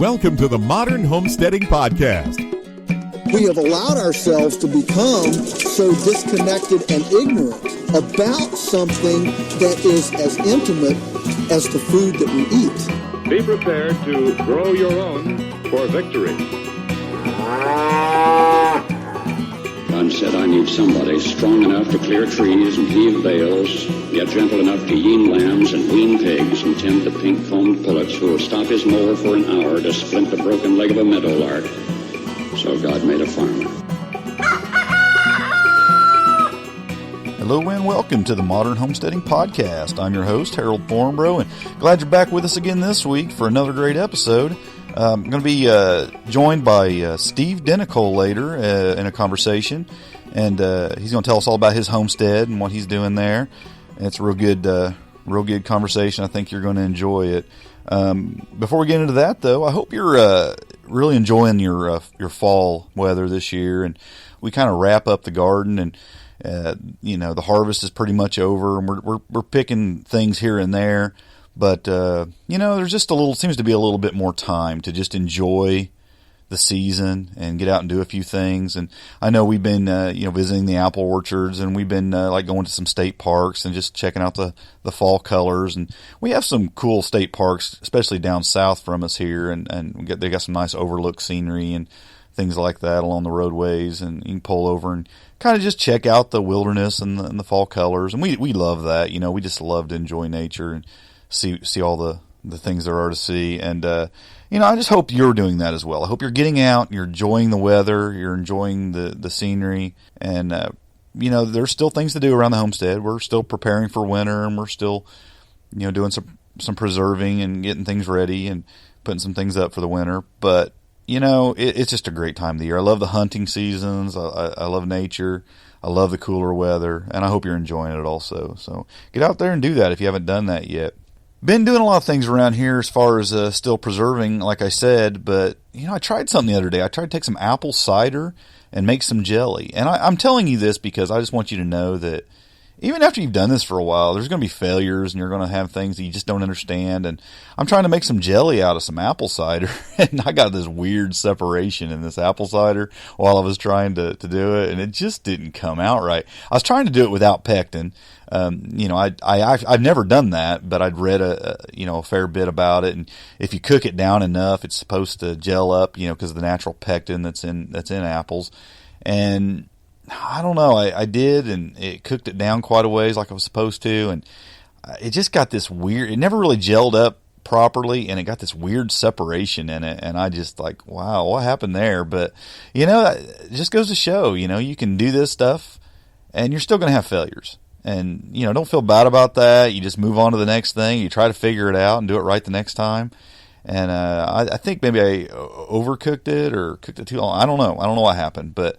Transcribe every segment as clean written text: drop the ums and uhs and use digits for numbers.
Welcome to the Modern Homesteading Podcast. We have allowed ourselves to become so disconnected and ignorant about something that is as intimate as the food that we eat. Be prepared to grow your own for victory. God said, I need somebody strong enough to clear trees and heave bales, yet gentle enough to yean lambs and wean pigs and tend the pink-combed pullets who will stop his mower for an hour to splint the broken leg of a meadowlark. So God made a farmer. Hello and welcome to the Modern Homesteading Podcast. I'm your host, Harold Thornborough, and glad you're back with us again this week for another great episode. I'm going to be joined by Steve Dinicol later in a conversation, and he's going to tell us all about his homestead and what he's doing there. And it's a real good conversation. I think you're going to enjoy it. Before we get into that, though, I hope you're really enjoying your fall weather this year, and we kind of wrap up the garden, and the harvest is pretty much over, and we're picking things here and there. But, there's just seems to be a little bit more time to just enjoy the season and get out and do a few things. And I know we've been, visiting the apple orchards, and we've been, going to some state parks and just checking out the fall colors. And we have some cool state parks, especially down south from us here. And they got some nice overlook scenery and things like that along the roadways. And you can pull over and kind of just check out the wilderness and the fall colors. And we love that. We just love to enjoy nature and see all the things there are to see. And, I just hope you're doing that as well. I hope you're getting out, you're enjoying the weather, you're enjoying the scenery. And, there's still things to do around the homestead. We're still preparing for winter, and we're still, doing some preserving and getting things ready and putting some things up for the winter. But, it's just a great time of the year. I love the hunting seasons. I love nature. I love the cooler weather, and I hope you're enjoying it also. So get out there and do that if you haven't done that yet. Been doing a lot of things around here as far as still preserving, like I said, but, I tried something the other day. I tried to take some apple cider and make some jelly. And I'm telling you this because I just want you to know that even after you've done this for a while, there's going to be failures, and you're going to have things that you just don't understand. And I'm trying to make some jelly out of some apple cider, and I got this weird separation in this apple cider while I was trying to do it, and it just didn't come out right. I was trying to do it without pectin. I've never done that, but I'd read a fair bit about it. And if you cook it down enough, it's supposed to gel up, because of the natural pectin that's in apples. And I don't know, I did, and it cooked it down quite a ways like I was supposed to, and it just got this weird, it never really gelled up properly, and it got this weird separation in it, and I just like, wow, what happened there? But, it just goes to show, you can do this stuff, and you're still going to have failures. And, don't feel bad about that. You just move on to the next thing. You try to figure it out and do it right the next time. And I think maybe I overcooked it or cooked it too long. I don't know what happened, but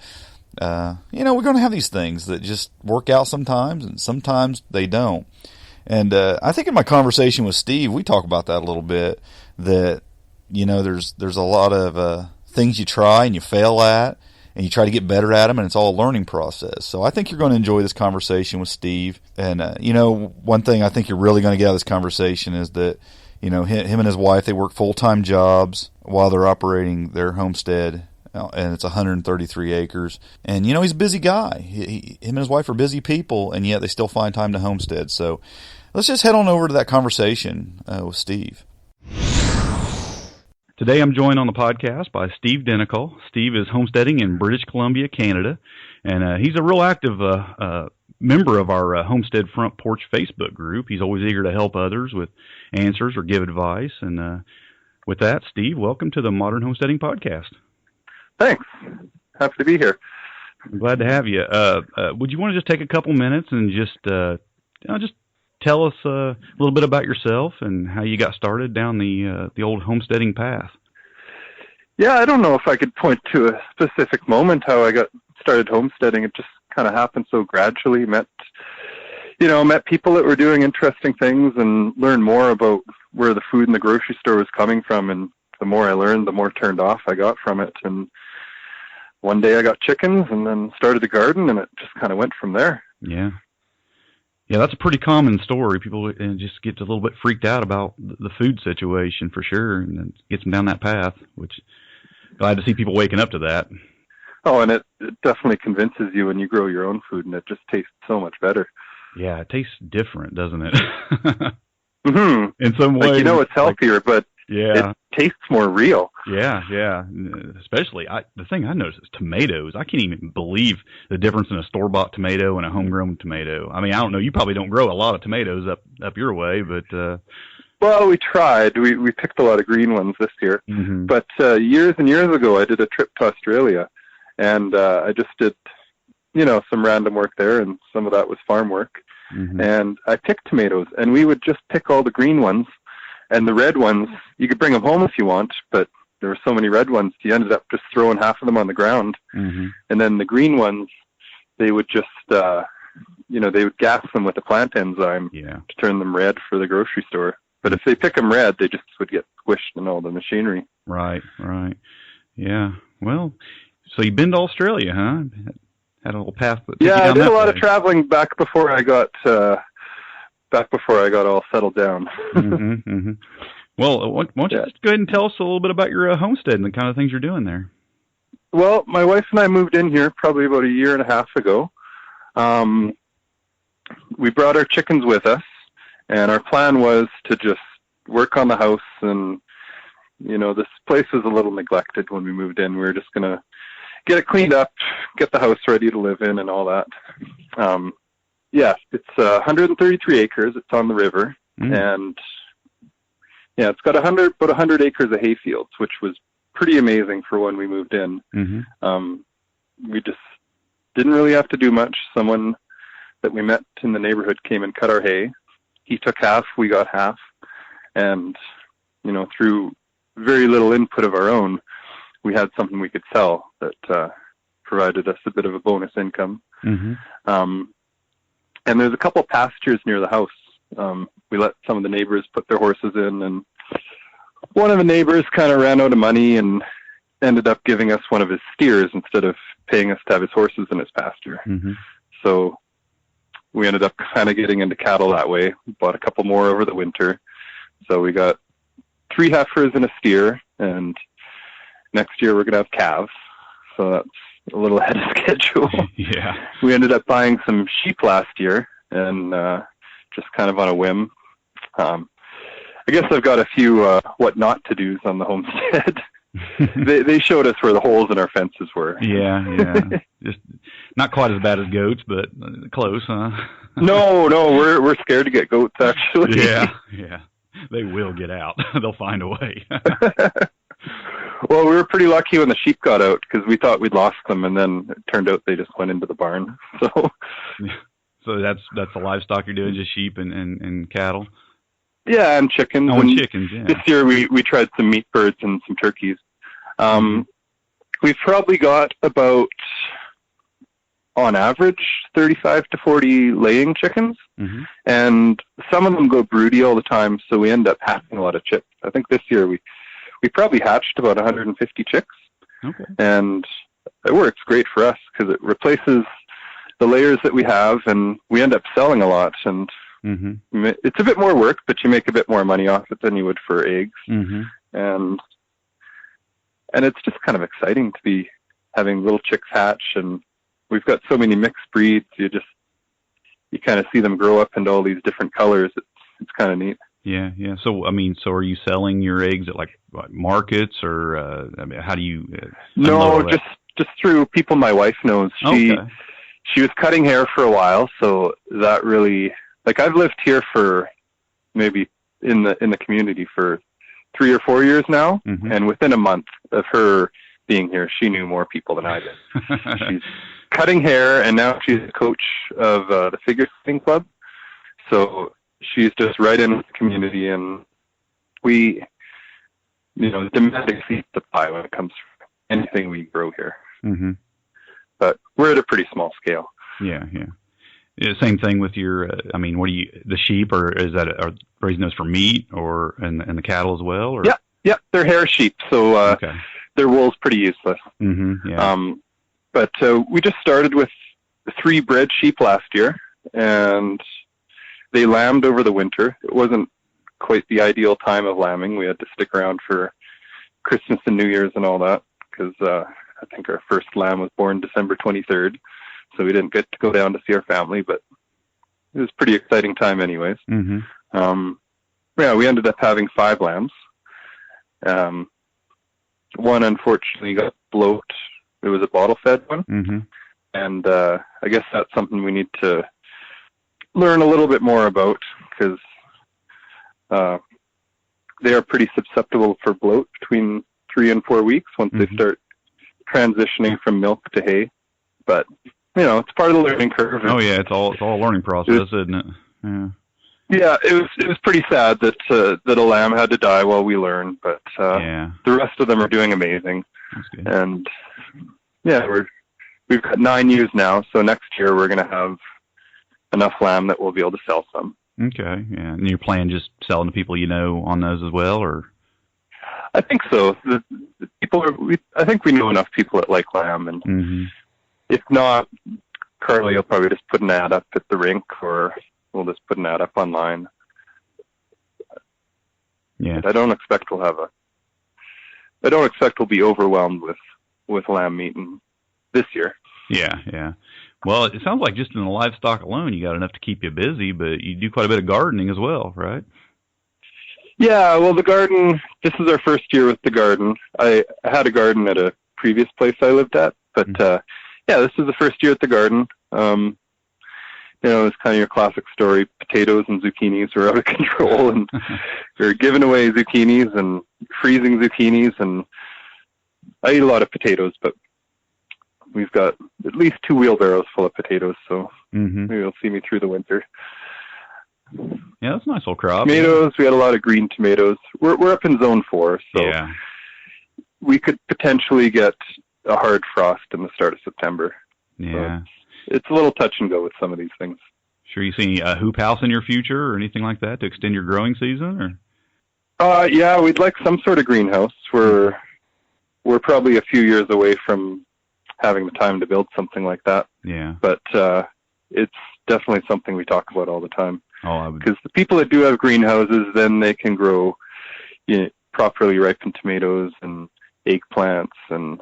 we're going to have these things that just work out sometimes, and sometimes they don't. And I think in my conversation with Steve, we talk about that a little bit, that, there's a lot of things you try and you fail at, and you try to get better at them, and it's all a learning process. So I think you're going to enjoy this conversation with Steve. And, one thing I think you're really going to get out of this conversation is that, him and his wife, they work full-time jobs while they're operating their homestead, and it's 133 acres. And, he's a busy guy. Him and his wife are busy people, and yet they still find time to homestead. So let's just head on over to that conversation with Steve. Today I'm joined on the podcast by Steve Dinicol. Steve is homesteading in British Columbia, Canada, and he's a real active member of our Homestead Front Porch Facebook group. He's always eager to help others with answers or give advice. And with that, Steve, welcome to the Modern Homesteading Podcast. Thanks. Happy to be here. I'm glad to have you. Would you want to just take a couple minutes and just tell us a little bit about yourself and how you got started down the old homesteading path? Yeah, I don't know if I could point to a specific moment how I got started homesteading. It just kind of happened so gradually. Met people that were doing interesting things and learned more about where the food in the grocery store was coming from. And the more I learned, the more turned off I got from it. And one day I got chickens and then started the garden, and it just kind of went from there. Yeah. Yeah, that's a pretty common story. People just get a little bit freaked out about the food situation for sure, and it gets them down that path, which glad to see people waking up to that. Oh, and it definitely convinces you when you grow your own food, and it just tastes so much better. Yeah, it tastes different, doesn't it? Mm-hmm. In some ways. Like, you know, it's healthier, but yeah, it tastes more real. Yeah. Especially, the thing I noticed is tomatoes. I can't even believe the difference in a store-bought tomato and a homegrown tomato. I mean, I don't know. You probably don't grow a lot of tomatoes up your way, but... Well, we tried. We picked a lot of green ones this year. Mm-hmm. But years and years ago, I did a trip to Australia, and I just did, some random work there, and some of that was farm work. Mm-hmm. And I picked tomatoes, and we would just pick all the green ones, and the red ones, you could bring them home if you want, but there were so many red ones, you ended up just throwing half of them on the ground. Mm-hmm. And then the green ones, they would just, they would gas them with a plant enzyme to turn them red for the grocery store. But if they pick them red, they just would get squished in all the machinery. Right. Yeah. Well, so you've been to Australia, huh? Had a little path. Yeah, I did a lot of traveling back before I got all settled down. Mm-hmm, mm-hmm. Well, why don't you just go ahead and tell us a little bit about your homestead and the kind of things you're doing there? Well, my wife and I moved in here probably about a year and a half ago. We brought our chickens with us, and our plan was to just work on the house. And, this place was a little neglected when we moved in. We were just going to get it cleaned up, get the house ready to live in and all that. It's 133 acres. It's on the river. And it's got about 100 acres of hay fields, which was pretty amazing for when we moved in. Mm-hmm. We just didn't really have to do much. Someone that we met in the neighborhood came and cut our hay. He took half, we got half. And, through very little input of our own, we had something we could sell that provided us a bit of a bonus income. Mm-hmm. And there's a couple pastures near the house. We let some of the neighbors put their horses in, and one of the neighbors kind of ran out of money and ended up giving us one of his steers instead of paying us to have his horses in his pasture. Mm-hmm. So we ended up kind of getting into cattle that way. We bought a couple more over the winter. So we got 3 heifers and a steer, and next year we're going to have calves. So that's a little ahead of schedule. Yeah. We ended up buying some sheep last year, and just kind of on a whim. I guess I've got a few what not to do's on the homestead. They showed us where the holes in our fences were. Yeah. Just not quite as bad as goats, but close, huh? No, we're scared to get goats, actually. Yeah. They will get out. They'll find a way. Well, we were pretty lucky when the sheep got out, because we thought we'd lost them, and then it turned out they just went into the barn. So that's the livestock you're doing, just sheep and cattle? Yeah, and chickens. Oh, and chickens, yeah. This year we tried some meat birds and some turkeys. We've probably got about, on average, 35 to 40 laying chickens. Mm-hmm. And some of them go broody all the time, so we end up hatching a lot of chicks. I think this year we probably hatched about 150 chicks. Okay. And it works great for us because it replaces the layers that we have, and we end up selling a lot. And mm-hmm. it's a bit more work, but you make a bit more money off it than you would for eggs. Mm-hmm. And it's just kind of exciting to be having little chicks hatch, and we've got so many mixed breeds. You kind of see them grow up into all these different colors. It's kind of neat. Yeah. So, are you selling your eggs at like markets, or how do you? No, just through people my wife knows. She was cutting hair for a while, so that really, I've lived here for maybe in the community for 3 or 4 years now, mm-hmm. and within a month of her being here, she knew more people than I did. She's cutting hair, and now she's a coach of the figure skating club. So she's just right in with the community, and we, the demand exceeds the pie when it comes to anything we grow here. Mm-hmm. But we're at a pretty small scale. Yeah. Same thing with your, what do you, the sheep, or is that, are raising those for meat, or, and the cattle as well? Or? Yeah, they're hair sheep, so okay. Their wool's pretty useless. Mm-hmm, yeah. But we just started with 3 bred sheep last year, and they lambed over the winter. It wasn't quite the ideal time of lambing. We had to stick around for Christmas and New Year's and all that, because I think our first lamb was born December 23rd, so we didn't get to go down to see our family, but it was a pretty exciting time anyways. Yeah, we ended up having 5 lambs. One unfortunately got bloat. It was a bottle-fed one, and I guess that's something we need to learn a little bit more about, because they are pretty susceptible for bloat between 3 and 4 weeks once they start transitioning from milk to hay. But it's part of the learning curve. Oh yeah, it's all a learning process, isn't it? Yeah, it was pretty sad that that a lamb had to die while we learned, but the rest of them are doing amazing. That's good. And yeah, we've got 9 ewes now, so next year we're going to have enough lamb that we'll be able to sell some. Okay, yeah. And your plan just selling to people on those as well, or? I think so. The people I think we know enough people that like lamb, and if not, Carly will probably just put an ad up at the rink, or we'll just put an ad up online. Yeah. But I don't expect we'll be overwhelmed with lamb meat this year. Yeah. Well, it sounds like just in the livestock alone, you got enough to keep you busy, but you do quite a bit of gardening as well, right? Yeah, well, the garden, this is our first year with the garden. I had a garden at a previous place I lived at, but this is the first year at the garden. It's kind of your classic story. Potatoes and zucchinis were out of control, and we were giving away zucchinis and freezing zucchinis, and I eat a lot of potatoes, but we've got at least 2 wheelbarrows full of potatoes, so maybe you'll see me through the winter. Yeah, that's a nice little crop. Tomatoes, we had a lot of green tomatoes. We're up in zone 4, so we could potentially get a hard frost in the start of September. Yeah. So it's a little touch and go with some of these things. Sure, you see a hoop house in your future or anything like that to extend your growing season, or? Yeah, we'd like some sort of greenhouse. We're probably a few years away from having the time to build something like that. Yeah. But it's definitely something we talk about all the time. Oh, because the people that do have greenhouses, then they can grow properly ripened tomatoes and eggplants and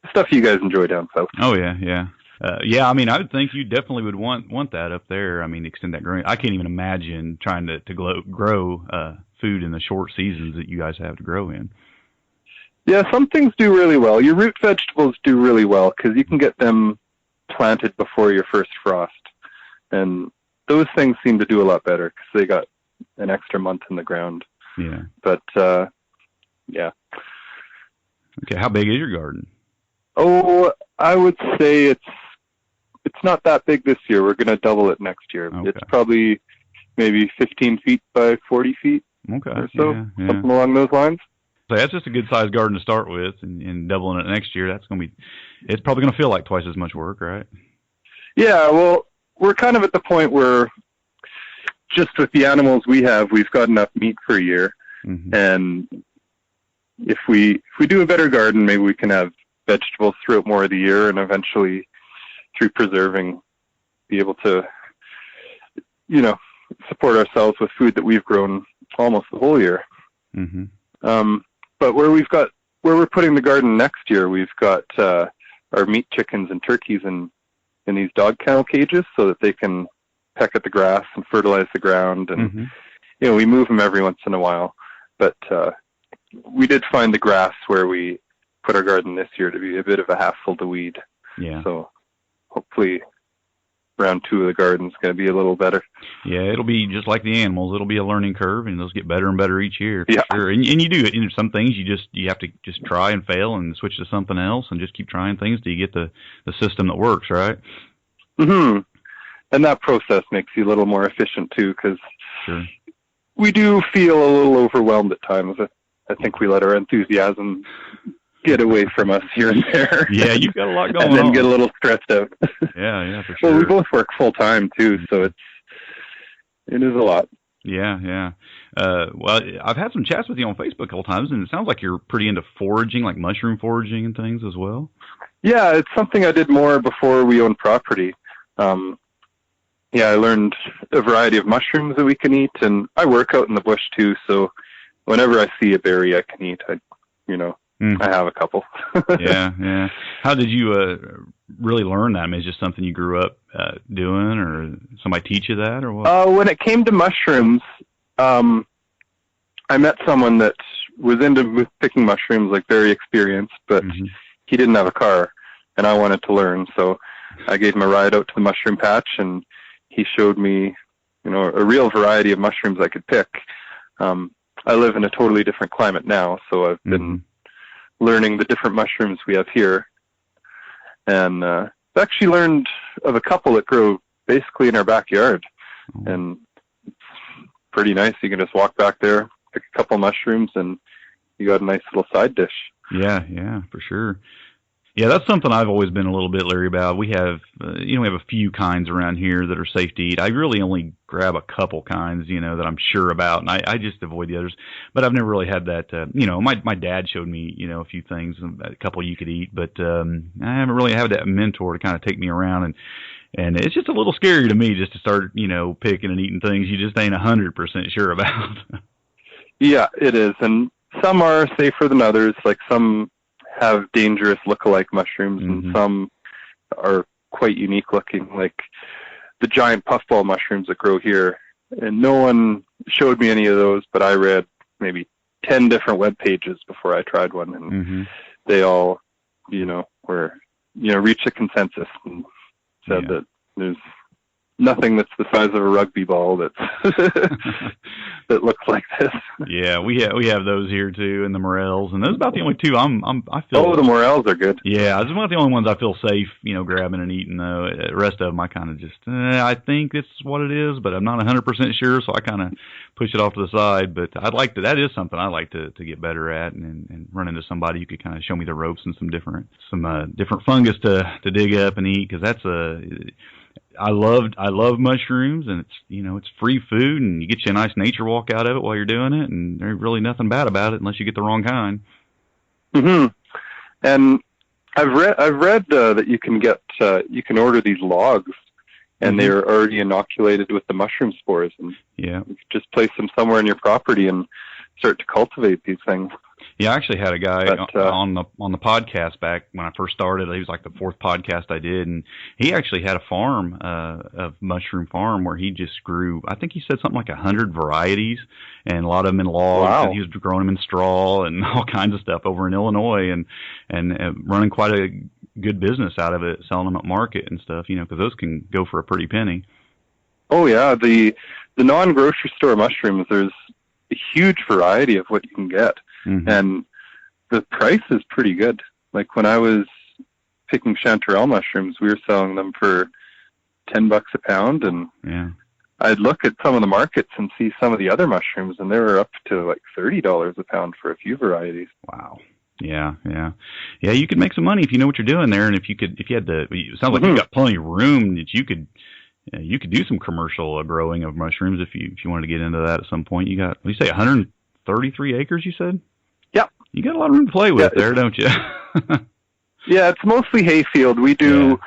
stuff you guys enjoy down south. Oh yeah. I mean, I would think you definitely would want that up there. I mean, extend that growing. I can't even imagine trying to grow food in the short seasons that you guys have to grow in. Yeah, some things do really well. Your root vegetables do really well because you can get them planted before your first frost. And those things seem to do a lot better because they got an extra month in the ground. Yeah. But, yeah. Okay, how big is your garden? Oh, I would say it's not that big this year. We're going to double it next year. Okay. It's probably maybe 15 feet by 40 feet or so, something along those lines. So that's just a good-sized garden to start with, and doubling it next year, it's probably going to feel like twice as much work, right? Yeah, well, we're kind of at the point where just with the animals we have, we've got enough meat for a year. And if we do a better garden, maybe we can have vegetables throughout more of the year, and eventually through preserving be able to support ourselves with food that we've grown almost the whole year. But where we're putting the garden next year, we've got our meat chickens and turkeys in these dog kennel cages so that they can peck at the grass and fertilize the ground, and we move them every once in a while. But we did find the grass where we put our garden this year to be a bit of a hassle to weed. Yeah. So hopefully round 2 of the garden's going to be a little better. Yeah, it'll be just like the animals. It'll be a learning curve, and those get better and better each year. For sure. And you do it. Some things you have to just try and fail and switch to something else and just keep trying things till you get the system that works, right? And that process makes you a little more efficient too, because we do feel a little overwhelmed at times. I think we let our enthusiasm get away from us here and there. Yeah, you've got a lot going on. And then get a little stressed out. Yeah, for sure. Well, we both work full time too, so it is a lot. Yeah. Well, I've had some chats with you on Facebook a couple times, and it sounds like you're pretty into foraging, like mushroom foraging and things as well. Yeah, it's something I did more before we owned property. yeah, I learned a variety of mushrooms that we can eat, and I work out in the bush too, so whenever I see a berry I can eat, I have a couple. Yeah. How did you really learn that? I mean, is it just something you grew up doing, or somebody teach you that, or what? When it came to mushrooms, I met someone that was into picking mushrooms, like very experienced, but he didn't have a car, and I wanted to learn, so I gave him a ride out to the mushroom patch, and he showed me, a real variety of mushrooms I could pick. I live in a totally different climate now, so I've been learning the different mushrooms we have here. And I've actually learned of a couple that grow basically in our backyard. And it's pretty nice. You can just walk back there, pick a couple mushrooms, and you got a nice little side dish. Yeah, for sure. Yeah, that's something I've always been a little bit leery about. We have, we have a few kinds around here that are safe to eat. I really only grab a couple kinds, that I'm sure about, and I just avoid the others. But I've never really had that, my dad showed me, a few things, a couple you could eat, but I haven't really had that mentor to kind of take me around, and it's just a little scary to me just to start, picking and eating things you just ain't 100% sure about. Yeah, it is, and some are safer than others, like some have dangerous look-alike mushrooms, and some are quite unique looking, like the giant puffball mushrooms that grow here. And no one showed me any of those, but I read maybe 10 different web pages before I tried one, and they all, reached a consensus and said that there's nothing that's the size of a rugby ball that's that looks like this. Yeah, we have those here too, and the morels, and those are about the only two I feel. Oh, the morels are good. Yeah, those are about the only ones I feel safe, grabbing and eating. Though the rest of them, I kind of just I think it's what it is, but I'm not 100% sure, so I kind of push it off to the side. But I'd like to. That is something I like to get better at, and run into somebody who could kind of show me the ropes and some different fungus to dig up and eat, because that's I love mushrooms, and it's free food, and you get you a nice nature walk out of it while you're doing it, and there's really nothing bad about it unless you get the wrong kind. And I've read that you can order these logs, and they're already inoculated with the mushroom spores, and you can just place them somewhere in your property and start to cultivate these things. Yeah, I actually had a guy on the podcast back when I first started. He was like the fourth podcast I did, and he actually had a farm, a mushroom farm, where he just grew, I think he said something like 100 varieties, and a lot of them in logs. Wow. And he was growing them in straw and all kinds of stuff over in Illinois, and running quite a good business out of it, selling them at market and stuff, because those can go for a pretty penny. Oh yeah, the non-grocery store mushrooms, there's a huge variety of what you can get. And the price is pretty good. Like when I was picking chanterelle mushrooms, we were selling them for $10 a pound, and I'd look at some of the markets and see some of the other mushrooms, and they were up to like $30 a pound for a few varieties. Wow. Yeah. You could make some money if you know what you're doing there, and if you had it sounds like you've got plenty of room that you could do some commercial growing of mushrooms if you wanted to get into that at some point. You got, you say 133 acres, you said? Yeah. You got a lot of room to play with there, don't you? Yeah, it's mostly hayfield. We do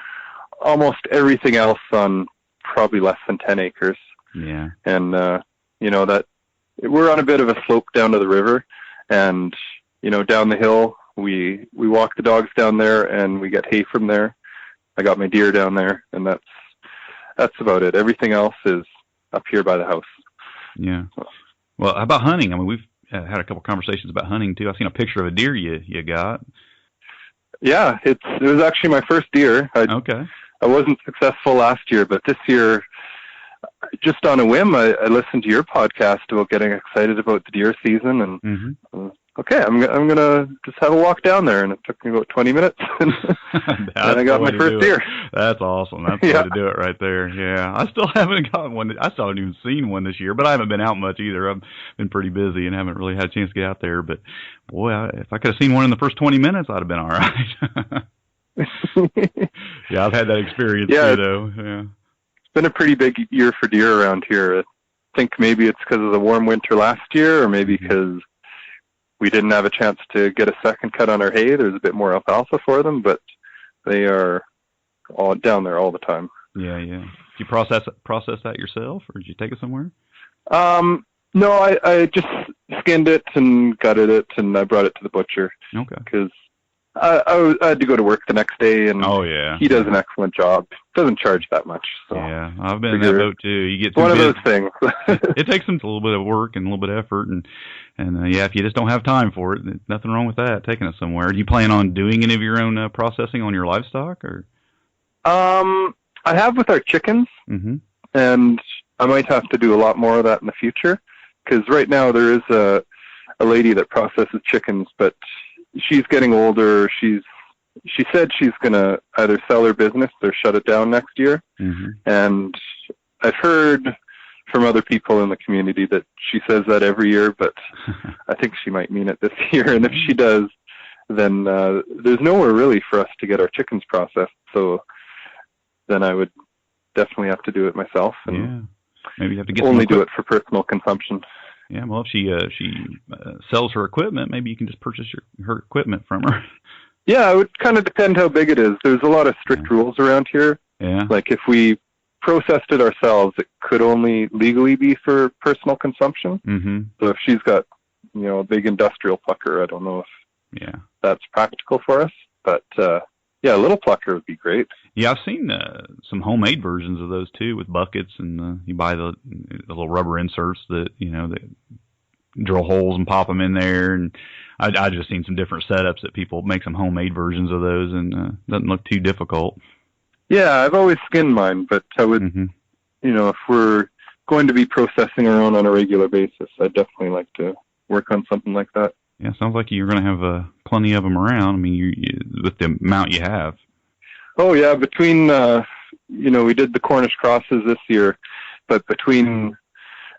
almost everything else on probably less than 10 acres. Yeah. And, that we're on a bit of a slope down to the river, and, down the hill, we walk the dogs down there, and we get hay from there. I got my deer down there, and that's about it. Everything else is up here by the house. Yeah. Well, how about hunting? I mean, we've had a couple conversations about hunting too. I've seen a picture of a deer you got. Yeah, it was actually my first deer. I wasn't successful last year, but this year, just on a whim, I listened to your podcast about getting excited about the deer season, and I'm gonna just have a walk down there, and it took me about 20 minutes, and I got my first deer. That's awesome. That's the way to do it right there. Yeah, I still haven't gotten one. I still haven't even seen one this year, but I haven't been out much either. I've been pretty busy and haven't really had a chance to get out there. But boy, if I could have seen one in the first 20 minutes, I'd have been all right. Yeah, I've had that experience too, though. Yeah, it's been a pretty big year for deer around here. I think maybe it's because of the warm winter last year, or maybe because we didn't have a chance to get a second cut on our hay. There's a bit more alfalfa for them, but they are all down there all the time. Yeah. you process that yourself, or did you take it somewhere? No, I just skinned it and gutted it, and I brought it to the butcher. Okay. Because I had to go to work the next day, and he does an excellent job. Doesn't charge that much. So yeah, I've been in that boat too. You get one of those things. It takes them a little bit of work and a little bit of effort, and if you just don't have time for it, nothing wrong with that. Taking it somewhere. Do you plan on doing any of your own processing on your livestock, or? I have with our chickens, and I might have to do a lot more of that in the future. Because right now there is a lady that processes chickens, but she's getting older. She said she's going to either sell her business or shut it down next year. And I've heard from other people in the community that she says that every year, but I think she might mean it this year. And if she does, then there's nowhere really for us to get our chickens processed. So then I would definitely have to do it myself. And maybe you have to get only do it for personal consumption. Yeah, well, if she sells her equipment, maybe you can just purchase her equipment from her. Yeah, it would kind of depend how big it is. There's a lot of strict rules around here. Yeah. Like if we processed it ourselves, it could only legally be for personal consumption. So if she's got, a big industrial plucker, I don't know if that's practical for us. But a little plucker would be great. Yeah, I've seen some homemade versions of those too, with buckets, and you buy the little rubber inserts that that drill holes and pop them in there. And I just seen some different setups that people make some homemade versions of those, and doesn't look too difficult. Yeah, I've always skinned mine, but I would, if we're going to be processing our own on a regular basis, I'd definitely like to work on something like that. Yeah, sounds like you're going to have plenty of them around. I mean, you with the amount you have. Oh yeah, between we did the Cornish crosses this year, but between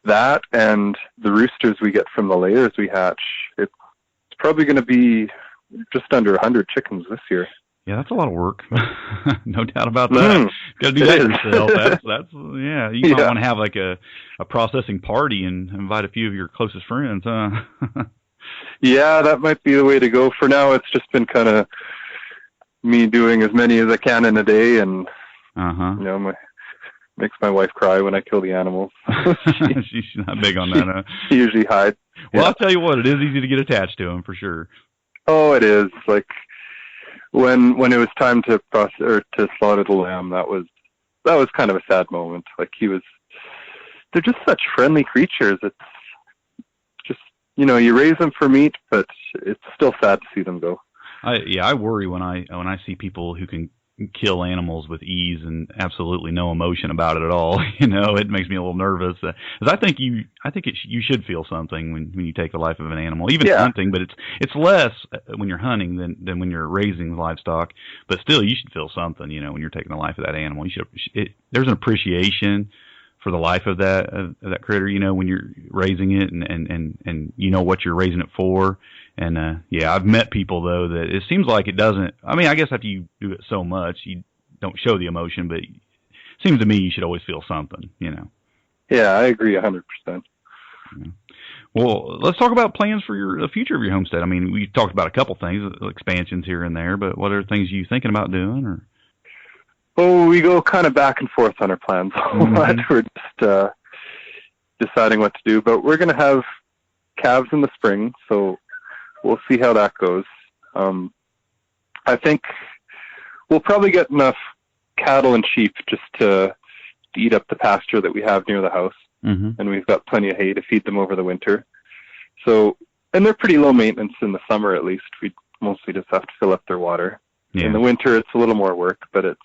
that and the roosters we get from the layers we hatch, it's probably going to be just under 100 chickens this year. Yeah, that's a lot of work. No doubt about that. Got to do that yourself. That's You might want to have like a processing party and invite a few of your closest friends, huh? Yeah, that might be the way to go. For now, it's just been kind of me doing as many as I can in a day, and makes my wife cry when I kill the animals. She's not big on that. Huh? She usually hides. Well, I'll tell you what, it is easy to get attached to them for sure. Oh, it is. Like when it was time to process or to slaughter the lamb, that was kind of a sad moment. Like they're just such friendly creatures. It's just you raise them for meat, but it's still sad to see them go. I worry when I see people who can kill animals with ease and absolutely no emotion about it at all. It makes me a little nervous. 'Cause I think you should feel something when you take the life of an animal, even hunting. But it's less when you're hunting than when you're raising livestock. But still, you should feel something. When you're taking the life of that animal, there's an appreciation for the life of that critter. When you're raising it and what you're raising it for. And, I've met people, though, that it seems like it doesn't. I mean, I guess after you do it so much, you don't show the emotion, but it seems to me you should always feel something, Yeah, I agree 100%. Yeah. Well, let's talk about plans for the future of your homestead. I mean, we talked about a couple things, expansions here and there, but what are things you thinking about doing? Or? Oh, we go kind of back and forth on our plans a lot. We're just deciding what to do, but we're going to have calves in the spring, so we'll see how that goes. I think we'll probably get enough cattle and sheep just to eat up the pasture that we have near the house. And we've got plenty of hay to feed them over the winter. So, and they're pretty low maintenance in the summer, at least. We mostly just have to fill up their water. In the winter, it's a little more work, but it's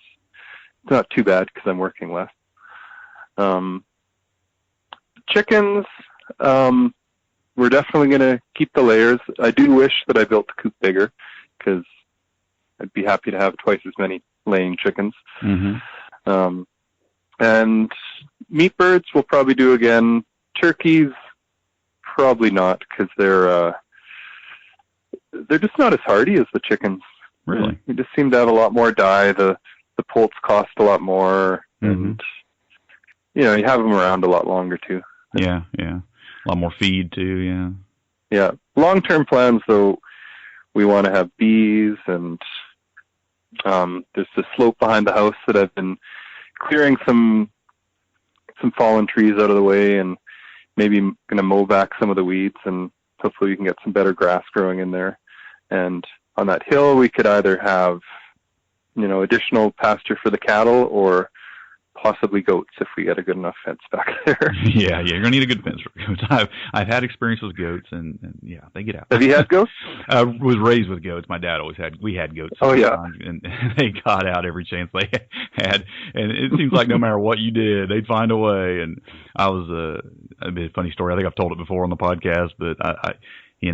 not too bad because I'm working less. Chickens, we're definitely going to keep the layers. I do wish that I built the coop bigger because I'd be happy to have twice as many laying chickens. And meat birds we'll probably do again. Turkeys, probably not because they're just not as hardy as the chickens. Really? We just seem to have a lot more dye. The poults cost a lot more, and you have them around a lot longer too. Yeah. A lot more feed too, Yeah. Long-term plans, though, we want to have bees, and there's the slope behind the house that I've been clearing some some fallen trees out of the way, and maybe going to mow back some of the weeds, and hopefully we can get some better grass growing in there. And on that hill, we could either have, additional pasture for the cattle, or possibly goats if we get a good enough fence back there. Yeah, you're gonna need a good fence for goats. I've had experience with goats, and yeah, they get out. Have you had goats? I was raised with goats. My dad we had goats. Oh yeah, and they got out every chance they had, and it seems like no matter what you did, they'd find a way. And I was a bit funny story. I think I've told it before on the podcast, but we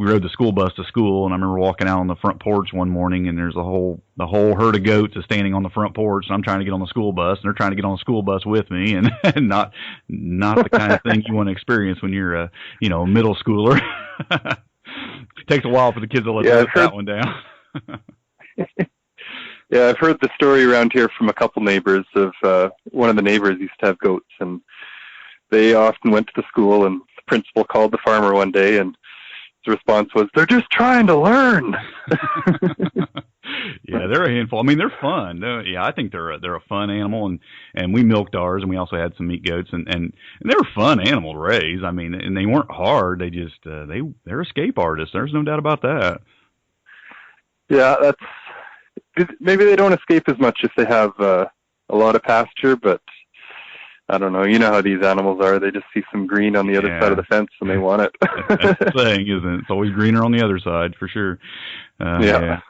rode the school bus to school, and I remember walking out on the front porch one morning, and there's the whole herd of goats is standing on the front porch, and I'm trying to get on the school bus, and they're trying to get on the school bus with me, and not the kind of thing you want to experience when you're a middle schooler. It takes a while for the kids to let that one down. Yeah, I've heard the story around here from a couple neighbors of one of the neighbors used to have goats, and they often went to the school, and the principal called the farmer one day, and his response was, "They're just trying to learn." Yeah, they're a handful. I mean, they're fun. Yeah, I think they're a fun animal, and we milked ours, and we also had some meat goats, and they're a fun animal to raise. I mean, and they weren't hard. They just they're escape artists. There's no doubt about that. Yeah, maybe they don't escape as much if they have a lot of pasture, but I don't know. You know how these animals are. They just see some green on the other side of the fence, and they want it. That's the thing, isn't it? It's always greener on the other side, for sure. Yeah.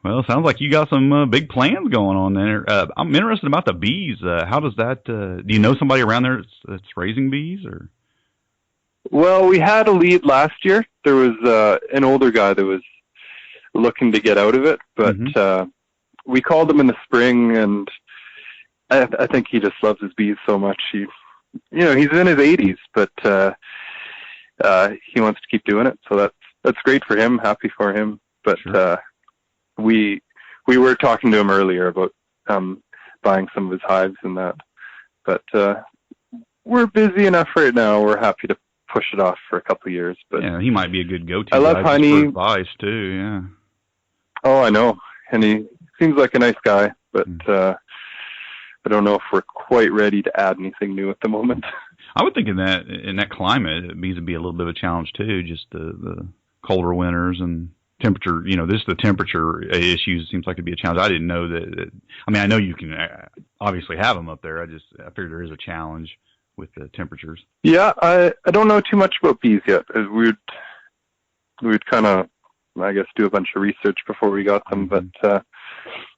Well, it sounds like you got some big plans going on there. I'm interested about the bees. How does that, do you know somebody around there that's raising bees? Or? Well, we had a lead last year. There was an older guy that was looking to get out of it, but we called him in the spring, and I think he just loves his bees so much. He's in his 80s, but he wants to keep doing it. So that's great for him. Happy for him. But sure. We were talking to him earlier about buying some of his hives and that. But we're busy enough right now. We're happy to push it off for a couple of years. But yeah, he might be a good go-to. I love honey. For advice too. Yeah. Oh, I know, and he seems like a nice guy, but. I don't know if we're quite ready to add anything new at the moment. I would think in that climate, bees would be a little bit of a challenge too. Just the colder winters and temperature. The temperature issues seems like it'd be a challenge. I didn't know that. I mean, I know you can obviously have them up there. I figured there is a challenge with the temperatures. Yeah, I don't know too much about bees yet. We'd kind of, I guess, do a bunch of research before we got them, but.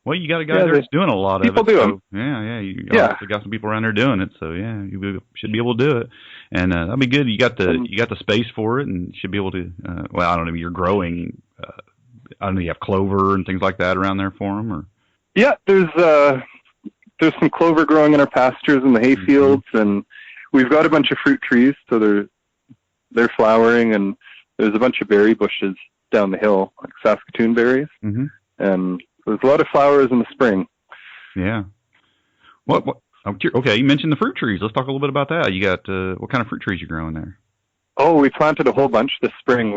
Well, you got a guy there that's doing a lot of it. People do them. Yeah. You obviously got some people around there doing it, so yeah, you should be able to do it, and that'll be good. You got the space for it, and should be able to. I don't know. You're growing. I don't know. You have clover and things like that around there for them, or? Yeah, there's some clover growing in our pastures and the hay fields, and we've got a bunch of fruit trees, so they're flowering, and there's a bunch of berry bushes down the hill, like Saskatoon berries, and there's a lot of flowers in the spring. Yeah. What? Okay, you mentioned the fruit trees. Let's talk a little bit about that. You got what kind of fruit trees you growing there? Oh, we planted a whole bunch this spring.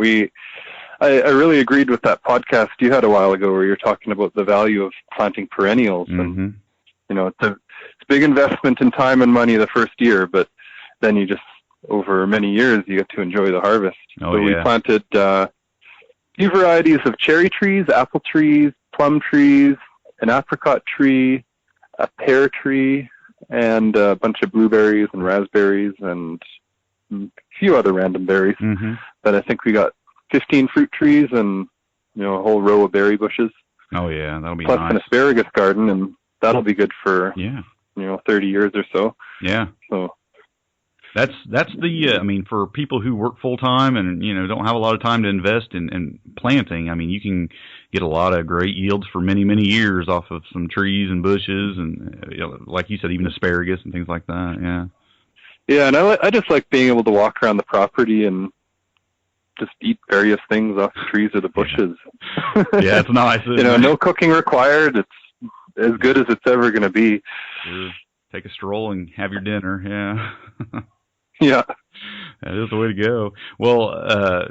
I really agreed with that podcast you had a while ago where you're talking about the value of planting perennials. And it's a big investment in time and money the first year, but then you just over many years you get to enjoy the harvest. We planted a few varieties of cherry trees, apple trees, plum trees, an apricot tree, a pear tree, and a bunch of blueberries and raspberries and a few other random berries. But I think we got 15 fruit trees and a whole row of berry bushes. Oh yeah, that'll be plus nice. An asparagus garden, and that'll be good for 30 years or so. Yeah. So that's the I mean, for people who work full time and don't have a lot of time to invest in planting. I mean, you can get a lot of great yields for many years off of some trees and bushes, and like you said, even asparagus and things like that. Yeah. Yeah, and I just like being able to walk around the property and just eat various things off the trees or the bushes. Yeah, it's nice. No cooking required. It's as good as it's ever going to be. Sure. Take a stroll and have your dinner. Yeah. Yeah. That is the way to go. Well,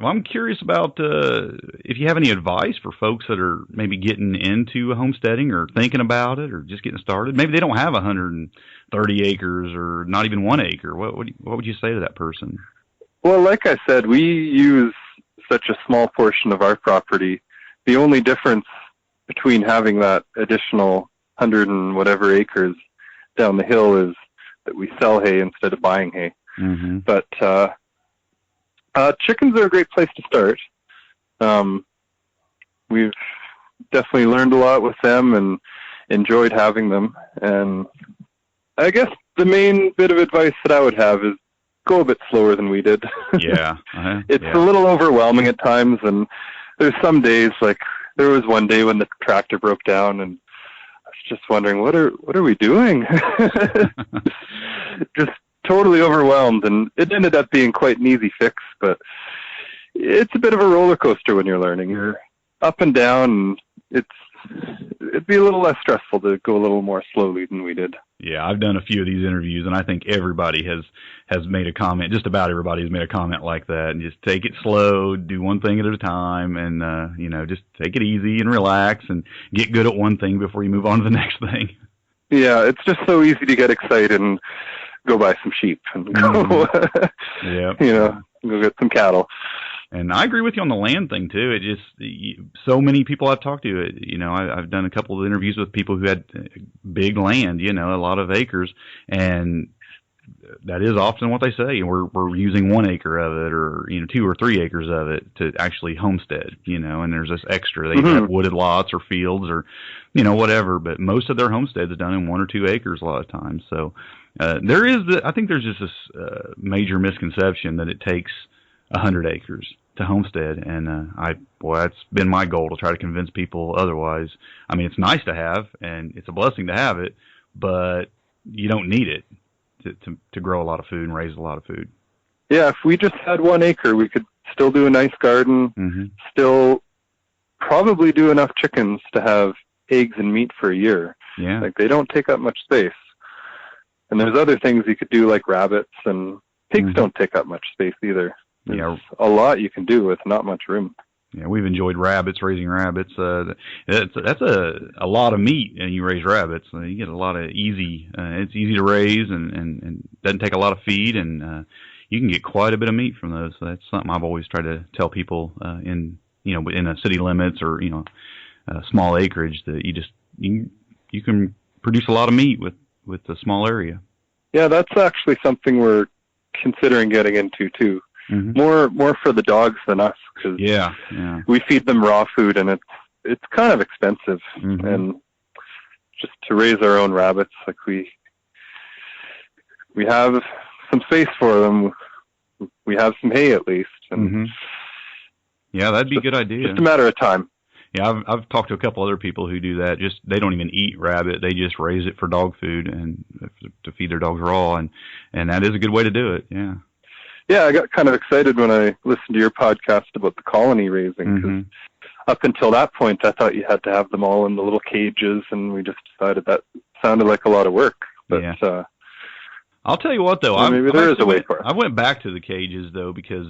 Well, I'm curious about if you have any advice for folks that are maybe getting into homesteading or thinking about it or just getting started. Maybe they don't have 130 acres or not even 1 acre. What would you say to that person? Well, like I said, we use such a small portion of our property. The only difference between having that additional 100 and whatever acres down the hill is that we sell hay instead of buying hay. Mm-hmm. But chickens are a great place to start. We've definitely learned a lot with them and enjoyed having them. And I guess the main bit of advice that I would have is go a bit slower than we did. Yeah. It's a little overwhelming at times, and there's some days, like there was one day when the tractor broke down, and I was just wondering, what are we doing? Just totally overwhelmed, and it ended up being quite an easy fix, but it's a bit of a roller coaster when you're learning. You're up and down, and it'd be a little less stressful to go a little more slowly than we did. Yeah, I've done a few of these interviews, and I think everybody has made a comment. Just about everybody has made a comment like that. And just take it slow, do one thing at a time, and just take it easy and relax, and get good at one thing before you move on to the next thing. Yeah, it's just so easy to get excited and go buy some sheep and go, go get some cattle. And I agree with you on the land thing too. It just so many people I've talked to. I've done a couple of interviews with people who had big land, a lot of acres, and that is often what they say. We're using 1 acre of it, or 2 or 3 acres of it to actually homestead. And there's this extra. They have wooded lots or fields or whatever, but most of their homesteads are done in 1 or 2 acres a lot of times. So I think there's just this major misconception that it takes 100 acres to homestead, and that's been my goal, to try to convince people otherwise. I mean, it's nice to have, and it's a blessing to have it, but you don't need it to grow a lot of food and raise a lot of food. Yeah, if we just had 1 acre, we could still do a nice garden, still probably do enough chickens to have eggs and meat for a year. Yeah. Like, they don't take up much space. And there's other things you could do, like rabbits, and pigs don't take up much space either. There's a lot you can do with not much room. Yeah, we've enjoyed raising rabbits. That's a lot of meat, and you raise rabbits. You get a lot of it's easy to raise and doesn't take a lot of feed, and you can get quite a bit of meat from those. So that's something I've always tried to tell people in a city limits or small acreage, that you can produce a lot of meat with a small area. Yeah, that's actually something we're considering getting into too. More for the dogs than us, because we feed them raw food, and it's kind of expensive. And just to raise our own rabbits, like we have some space for them. We have some hay at least, and yeah, that'd be a good idea. Just a matter of time. Yeah, I've talked to a couple other people who do that. Just they don't even eat rabbit; they just raise it for dog food and to feed their dogs raw, and that is a good way to do it. Yeah. Yeah, I got kind of excited when I listened to your podcast about the colony raising, because up until that point, I thought you had to have them all in the little cages, and we just decided that sounded like a lot of work. But I'll tell you what, though, maybe there is a way for it. I went back to the cages, though, because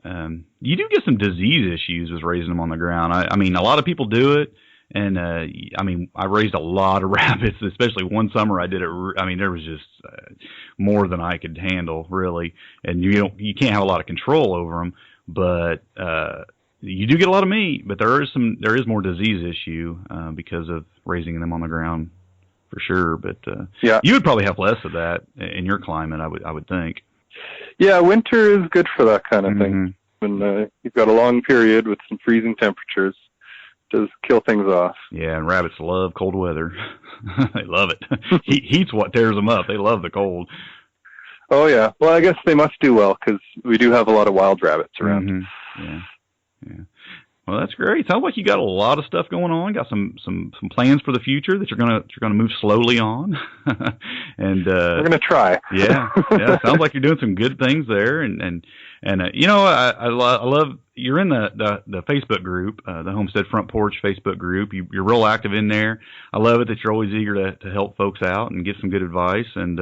you do get some disease issues with raising them on the ground. I mean, a lot of people do it. And, I raised a lot of rabbits, especially one summer I did it. There was just more than I could handle, really. And you can't have a lot of control over them, but you do get a lot of meat, but there is more disease issue because of raising them on the ground, for sure. But you would probably have less of that in your climate, I would think. Yeah, winter is good for that kind of thing. When you've got a long period with some freezing temperatures, does kill things off. Yeah, and rabbits love cold weather. They love it. Heat's what tears them up. They love the cold. Oh, yeah. Well, I guess they must do well, because we do have a lot of wild rabbits around. Yeah. Well, that's great. Sounds like you got a lot of stuff going on. Got some plans for the future that you're gonna move slowly on. And we're gonna try. Yeah. Sounds like you're doing some good things there. And I love you're in the Facebook group, the Homestead Front Porch Facebook group. You're real active in there. I love it that you're always eager to help folks out and give some good advice. And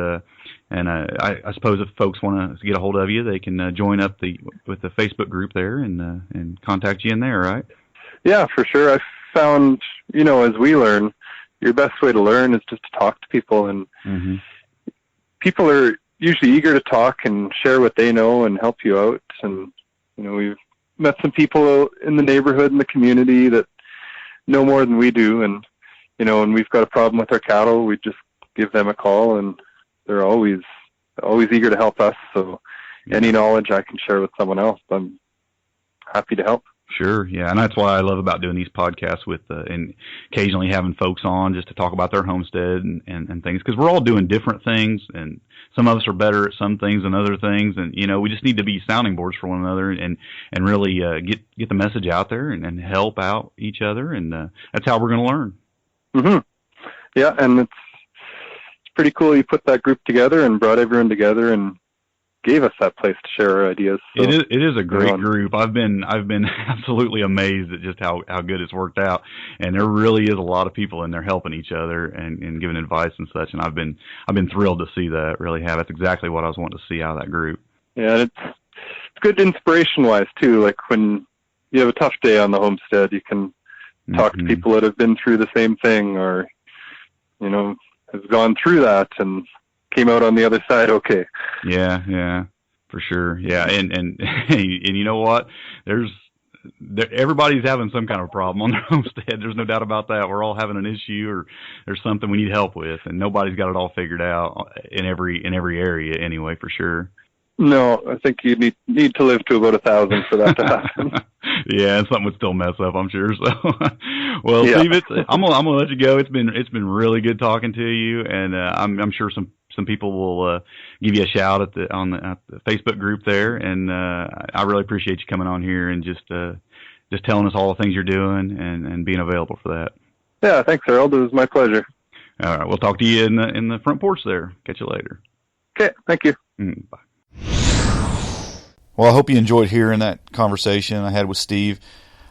And I suppose if folks want to get a hold of you, they can join up with the Facebook group there and contact you in there, right? Yeah, for sure. I've found, as we learn, your best way to learn is just to talk to people, and people are usually eager to talk and share what they know and help you out. And, we've met some people in the neighborhood and the community that know more than we do. And, when we've got a problem with our cattle, we just give them a call, and they're always eager to help us. So any knowledge I can share with someone else, I'm happy to help. Sure, yeah, and that's why I love about doing these podcasts with and occasionally having folks on just to talk about their homestead and things, because we're all doing different things, and some of us are better at some things than other things, and we just need to be sounding boards for one another and really get the message out there and help out each other, and that's how we're going to learn. Yeah, and it's pretty cool you put that group together and brought everyone together and gave us that place to share our ideas. So, it is a great group. I've been absolutely amazed at just how good it's worked out, and there really is a lot of people in there helping each other and giving advice and such. And I've been thrilled to see that. Really have. That's exactly what I was wanting to see out of that group. Yeah, it's good inspiration wise too. Like when you have a tough day on the homestead, you can talk to people that have been through the same thing, or have gone through that and came out on the other side okay. Yeah, for sure. Yeah, and you know what? Everybody's having some kind of problem on their homestead. There's no doubt about that. We're all having an issue, or there's something we need help with, and nobody's got it all figured out in every area anyway, for sure. No, I think you need to live to about 1,000 for that to happen. Yeah, and something would still mess up, I'm sure. So, well, yeah. Steve, I'm gonna let you go. It's been really good talking to you, and I'm sure some people will give you a shout at the Facebook group there, and I really appreciate you coming on here and just telling us all the things you're doing and being available for that. Yeah, thanks, Harold. It was my pleasure. All right, we'll talk to you in the front porch there. Catch you later. Okay, thank you. Bye. Well, I hope you enjoyed hearing that conversation I had with Steve.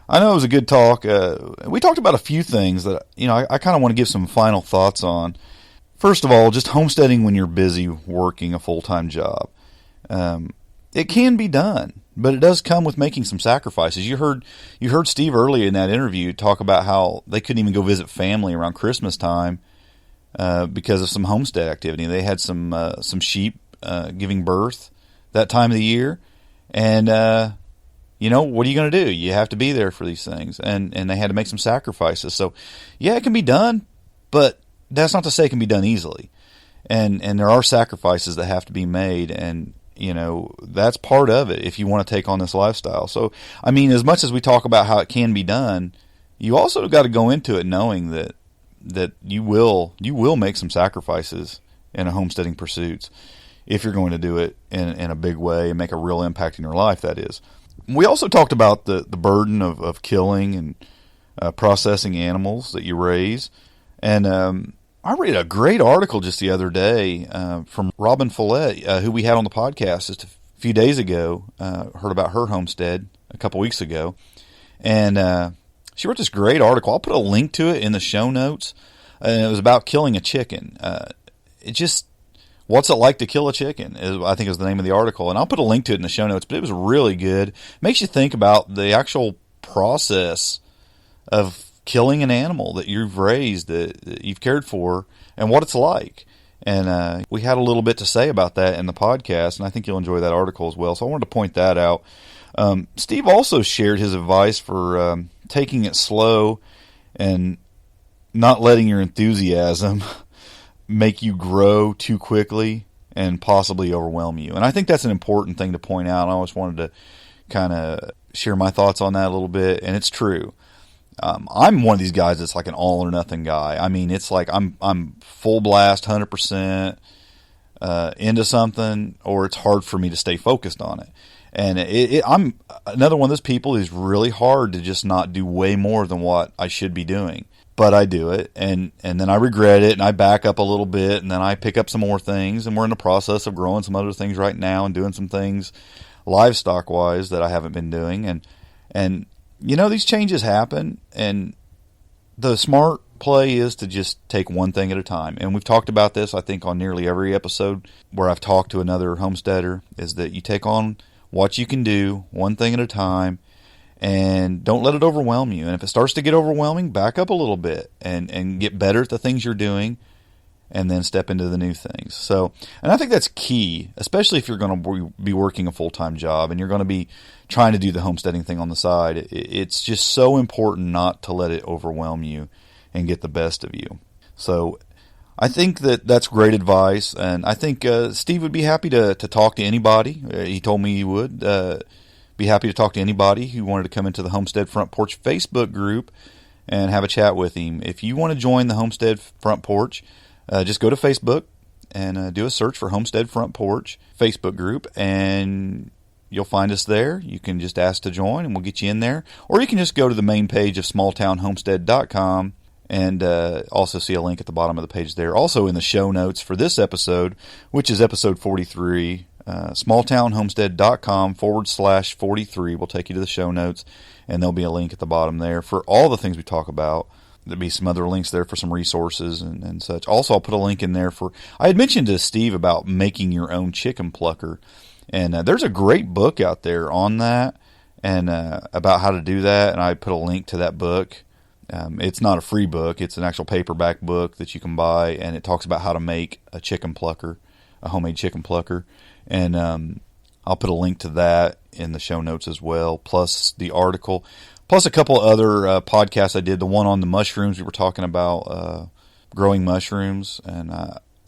I know it was a good talk. We talked about a few things that I kind of want to give some final thoughts on. First of all, just homesteading when you're busy working a full-time job. It can be done, but it does come with making some sacrifices. You heard Steve earlier in that interview talk about how they couldn't even go visit family around Christmas time because of some homestead activity. They had some sheep giving birth that time of the year, and what are you going to do? You have to be there for these things, and they had to make some sacrifices. So, yeah, it can be done, but that's not to say it can be done easily. And there are sacrifices that have to be made, and that's part of it if you want to take on this lifestyle. So, I mean, as much as we talk about how it can be done, you also got to go into it knowing that you will make some sacrifices in a homesteading pursuits if you're going to do it in a big way and make a real impact in your life, that is. We also talked about the burden of killing and processing animals that you raise. And I read a great article just the other day from Robin Follett, who we had on the podcast just a few days ago. Heard about her homestead a couple weeks ago. And she wrote this great article. I'll put a link to it in the show notes. And it was about killing a chicken. What's it like to kill a chicken, I think is the name of the article. And I'll put a link to it in the show notes, but it was really good. Makes you think about the actual process of killing an animal that you've raised, that you've cared for, and what it's like. And we had a little bit to say about that in the podcast, and I think you'll enjoy that article as well. So I wanted to point that out. Steve also shared his advice for taking it slow and not letting your enthusiasm make you grow too quickly and possibly overwhelm you. And I think that's an important thing to point out. I always wanted to kind of share my thoughts on that a little bit, and it's true. I'm one of these guys that's like an all or nothing guy. I mean, it's like I'm full blast, 100% into something, or it's hard for me to stay focused on it. And I'm another one of those people who's really hard to just not do way more than what I should be doing. But I do it, and then I regret it, and I back up a little bit, and then I pick up some more things, and we're in the process of growing some other things right now and doing some things livestock-wise that I haven't been doing. And these changes happen, and the smart play is to just take one thing at a time. And we've talked about this, I think, on nearly every episode where I've talked to another homesteader, is that you take on what you can do, one thing at a time, and don't let it overwhelm you. And if it starts to get overwhelming, back up a little bit and get better at the things you're doing, and then step into the new things. So, and I think that's key, especially if you're going to be working a full-time job and you're going to be trying to do the homesteading thing on the side. It's just so important not to let it overwhelm you and get the best of you. So I think that's great advice, and I think Steve would be happy to talk to anybody. He told me he would be happy to talk to anybody who wanted to come into the Homestead Front Porch Facebook group and have a chat with him. If you want to join the Homestead Front Porch, just go to Facebook and do a search for Homestead Front Porch Facebook group, and you'll find us there. You can just ask to join, and we'll get you in there. Or you can just go to the main page of smalltownhomestead.com and also see a link at the bottom of the page there. Also in the show notes for this episode, which is episode 43, smalltownhomestead.com/43 will take you to the show notes, and there'll be a link at the bottom there for all the things we talk about. There'll be some other links there for some resources and such. Also, I'll put a link in there for... I had mentioned to Steve about making your own chicken plucker, and there's a great book out there on that and about how to do that, and I put a link to that book. It's not a free book. It's an actual paperback book that you can buy, and it talks about how to make a chicken plucker, a homemade chicken plucker. And I'll put a link to that in the show notes as well, plus the article, plus a couple other podcasts I did. The one on the mushrooms, we were talking about growing mushrooms, and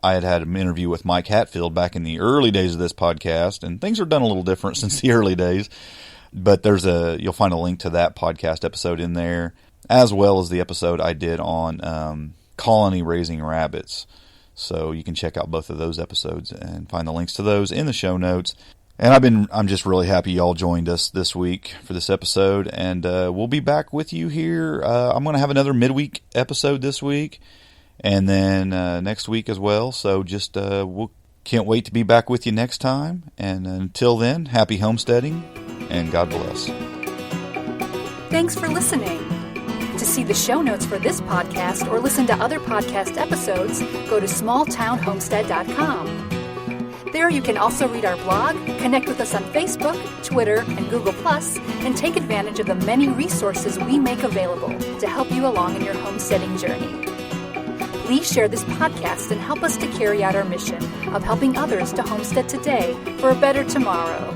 I had an interview with Mike Hatfield back in the early days of this podcast, and things are done a little different since the early days. But you'll find a link to that podcast episode in there, as well as the episode I did on colony raising rabbits. So you can check out both of those episodes and find the links to those in the show notes. And I'm just really happy y'all joined us this week for this episode, and we'll be back with you here. I'm going to have another midweek episode this week, and then next week as well. So just can't wait to be back with you next time. And until then, happy homesteading, and God bless. Thanks for listening. To see the show notes for this podcast or listen to other podcast episodes, go to smalltownhomestead.com. There you can also read our blog, connect with us on Facebook, Twitter, and Google+, and take advantage of the many resources we make available to help you along in your homesteading journey. Please share this podcast and help us to carry out our mission of helping others to homestead today for a better tomorrow.